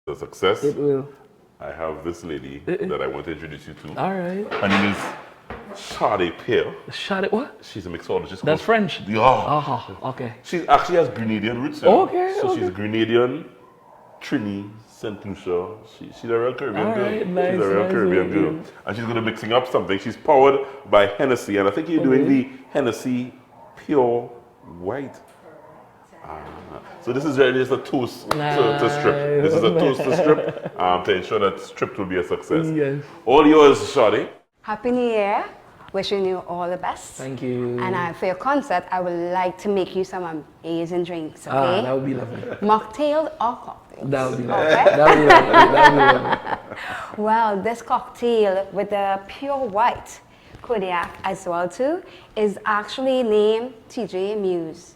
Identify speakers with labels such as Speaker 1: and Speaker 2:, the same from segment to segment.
Speaker 1: a success.
Speaker 2: It will.
Speaker 1: I have this lady that I want to introduce you to.
Speaker 2: All right.
Speaker 1: Her name is Sade Pierre.
Speaker 2: Sade what?
Speaker 1: She's a mixologist.
Speaker 2: That's French?
Speaker 1: Yeah.
Speaker 2: Oh, okay.
Speaker 1: She actually has Grenadian roots.
Speaker 2: Okay,
Speaker 1: So
Speaker 2: okay.
Speaker 1: she's Grenadian, Trini, St. Lucia. She's a real Caribbean
Speaker 2: All
Speaker 1: girl.
Speaker 2: right, nice,
Speaker 1: She's a real
Speaker 2: nice,
Speaker 1: Caribbean
Speaker 2: nice,
Speaker 1: girl.
Speaker 2: nice.
Speaker 1: And she's going to be mixing up something. She's powered by Hennessy. And I think you're doing the Hennessy Pure White. So this is really just a toast to strip. This is a toast to strip to ensure that strip will be a success.
Speaker 2: Yes.
Speaker 1: All yours, Sade.
Speaker 3: Happy New Year. Wishing you all the best.
Speaker 2: Thank you.
Speaker 3: And for your concert, I would like to make you some amazing drinks, okay?
Speaker 2: That would be lovely.
Speaker 3: Mocktail or cocktails?
Speaker 2: That would be lovely.
Speaker 3: Okay?
Speaker 2: That would be lovely. That would be lovely.
Speaker 3: Well, this cocktail with the pure white cognac as well too is actually named TJ Muse.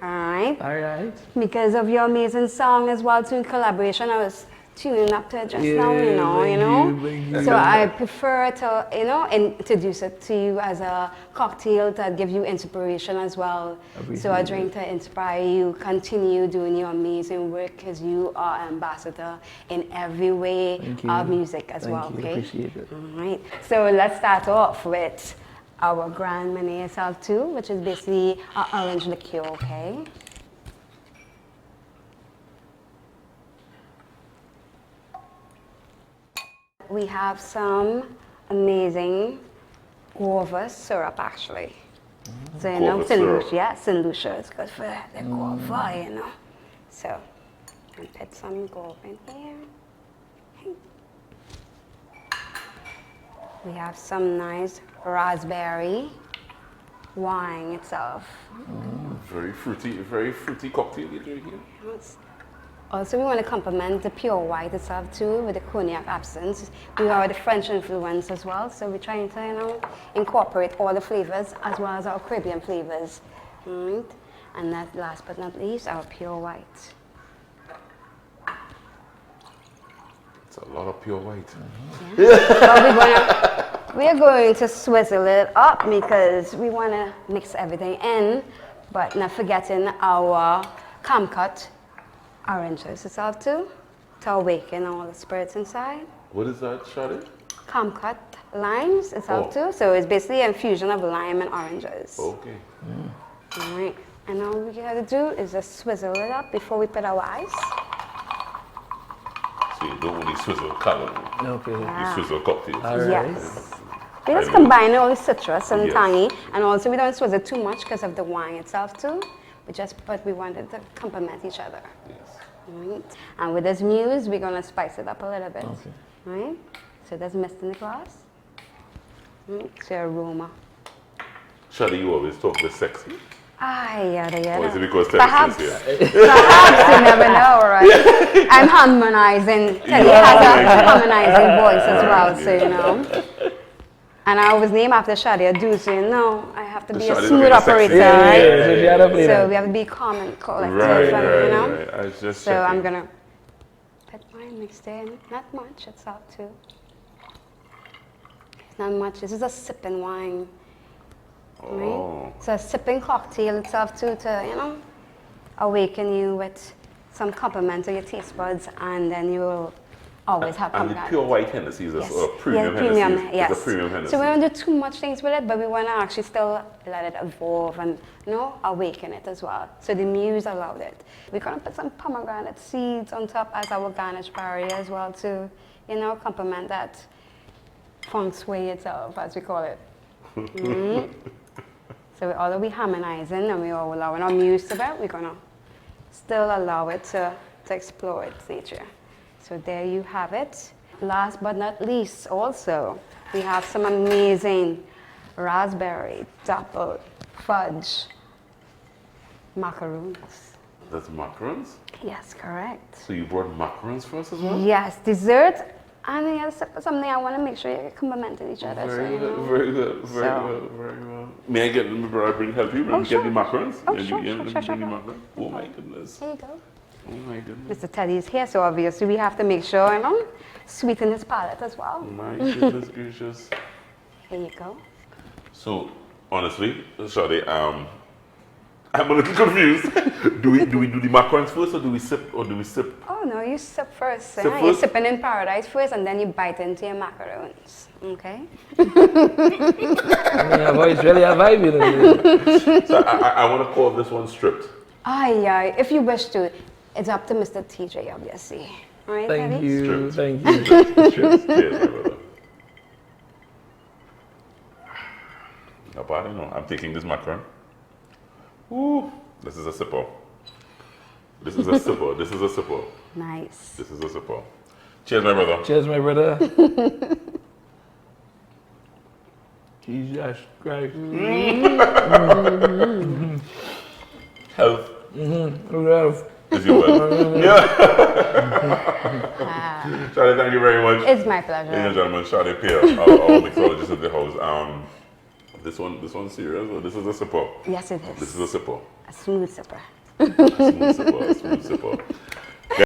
Speaker 3: Alright?
Speaker 2: All right.
Speaker 3: Because of your amazing song as well too in collaboration, I was tuning up to it just now, you know.
Speaker 2: Thank you.
Speaker 3: So I prefer to, introduce it to you as a cocktail to give you inspiration as well. So a drink to inspire you, continue doing your amazing work because you are ambassador in every way of music as well,
Speaker 2: Thank you.
Speaker 3: okay?
Speaker 2: Appreciate it.
Speaker 3: All right. So let's start off with our Grand Marnier Self too, which is basically our orange liqueur, okay? We have some amazing guava syrup actually. So you know,
Speaker 1: Guava
Speaker 3: St.
Speaker 1: syrup.
Speaker 3: Lucia, St. Lucia is good for the guava, you know. So I'll put some guava in here. We have some nice raspberry wine itself.
Speaker 1: Very fruity cocktail you're drinking.
Speaker 3: Also, we want to complement the pure white itself too with the cognac absence. We are the French influence as well, so we're trying to, incorporate all the flavors as well as our Caribbean flavors. Right? And that, last but not least, our pure white.
Speaker 1: It's a lot of pure white.
Speaker 3: Yeah. So we're going to swizzle it up because we want to mix everything in, but not forgetting our camcut oranges itself too, to awaken all the spirits inside.
Speaker 1: What is that, Sade?
Speaker 3: Camcut limes itself too, so it's basically an infusion of lime and oranges.
Speaker 1: Okay.
Speaker 3: All right, and all we have to do is just swizzle it up before we put our ice.
Speaker 1: So you don't only swizzle color,
Speaker 2: Okay.
Speaker 1: you swizzle cocktails.
Speaker 2: All right.
Speaker 3: Yes. We just combine all the citrus and
Speaker 1: Yes.
Speaker 3: tangy, and also we don't swizzle too much because of the wine itself too. But we wanted to complement each other.
Speaker 1: Yes.
Speaker 3: Right. And with this muse, we're gonna spice it up a little bit.
Speaker 2: Okay.
Speaker 3: Right? So that's mist in the glass. Right. So aroma.
Speaker 1: Sade, you always talk this sexy.
Speaker 3: Yada yada.
Speaker 1: Or is it because
Speaker 3: Perhaps,
Speaker 1: Teddyson is here?
Speaker 3: perhaps you never know, right? I'm harmonizing. Teddy has a harmonizing voice as well, so you know. And I was named after Sade Adu, so you know, I have to be a
Speaker 1: Sade's
Speaker 3: smooth
Speaker 1: very sexy.
Speaker 3: operator,
Speaker 1: Yeah,
Speaker 3: right?
Speaker 2: So you gotta play
Speaker 3: So
Speaker 2: that.
Speaker 3: we have to be calm and collective,
Speaker 1: Right,
Speaker 3: and, you know.
Speaker 1: right. I was just
Speaker 3: So
Speaker 1: checking.
Speaker 3: I'm gonna put mine mixed in. Not much, it's out too. Not much. This is a sipping wine. Right?
Speaker 1: Oh.
Speaker 3: It's a sipping cocktail itself too to, awaken you with some complement to your taste buds, and then you will always have
Speaker 1: And the
Speaker 3: pomegranate.
Speaker 1: pure white Hennessy is a
Speaker 3: Yes.
Speaker 1: sort of premium
Speaker 3: Yes,
Speaker 1: Hennessy.
Speaker 3: premium, yes.
Speaker 1: It's a premium Hennessy.
Speaker 3: So we don't do too much things with it, but we want to actually still let it evolve and, awaken it as well. So the muse allowed it. We're going to put some pomegranate seeds on top as our garnish barrier as well to, complement that feng shui itself, as we call it. So although we're harmonizing and we're allowing our muse to it, we're going to still allow it to explore its nature. So there you have it. Last but not least, also, we have some amazing raspberry double fudge macaroons.
Speaker 1: That's macarons?
Speaker 3: Yes, correct.
Speaker 1: So you brought macarons for us as well?
Speaker 3: Yes, dessert. And the other something I want to make sure you're complementing each other.
Speaker 1: Very
Speaker 3: so,
Speaker 1: good, very good, very
Speaker 3: So-
Speaker 1: good, very well. May I get them before I help you?
Speaker 3: Oh,
Speaker 1: Get
Speaker 3: sure.
Speaker 1: the macarons?
Speaker 3: Oh,
Speaker 1: Can
Speaker 3: sure,
Speaker 1: you
Speaker 3: sure,
Speaker 1: get
Speaker 3: sure,
Speaker 1: bring the
Speaker 3: sure.
Speaker 1: macarons? Oh my goodness.
Speaker 3: There you go.
Speaker 1: Oh my goodness.
Speaker 3: Mr. Teddy is here, so obviously we have to make sure, sweeten his palate as well.
Speaker 1: My goodness gracious.
Speaker 3: Here you go.
Speaker 1: So honestly, Sade, I'm a little confused. do we do the macarons first, or do we sip,
Speaker 3: Oh no, you sip first.
Speaker 1: Sip
Speaker 3: You're
Speaker 1: first?
Speaker 3: sipping in paradise first, and then you bite into your macarons. Okay.
Speaker 2: Yeah, voice really a vibe, you know.
Speaker 1: So I want to call this one stripped.
Speaker 3: Aye, if you wish to. It's up to Mr. TJ, obviously. All right,
Speaker 2: Thank
Speaker 3: Teddy?
Speaker 2: you,
Speaker 1: Stripped.
Speaker 2: thank you.
Speaker 1: Cheers, cheers, my brother. No, but I don't know. I'm taking this macaron. Ooh, this is a sipper. This is a sipper. This is a sipper.
Speaker 3: Nice.
Speaker 1: This is a sipper. Cheers, my brother.
Speaker 2: Cheers, my brother. Jesus Christ.
Speaker 1: Health
Speaker 2: Love.
Speaker 1: is your wealth. Yeah. Sade, thank you very much.
Speaker 3: It's my
Speaker 1: Ladies
Speaker 3: pleasure.
Speaker 1: and gentlemen, Sade Pierre, our mixologist at the house. This one's serious. Or this is a sipper.
Speaker 3: Yes, it
Speaker 1: This
Speaker 3: is.
Speaker 1: is a sipper.
Speaker 3: A smooth sipper.
Speaker 1: A smooth sipper. A smooth sipper.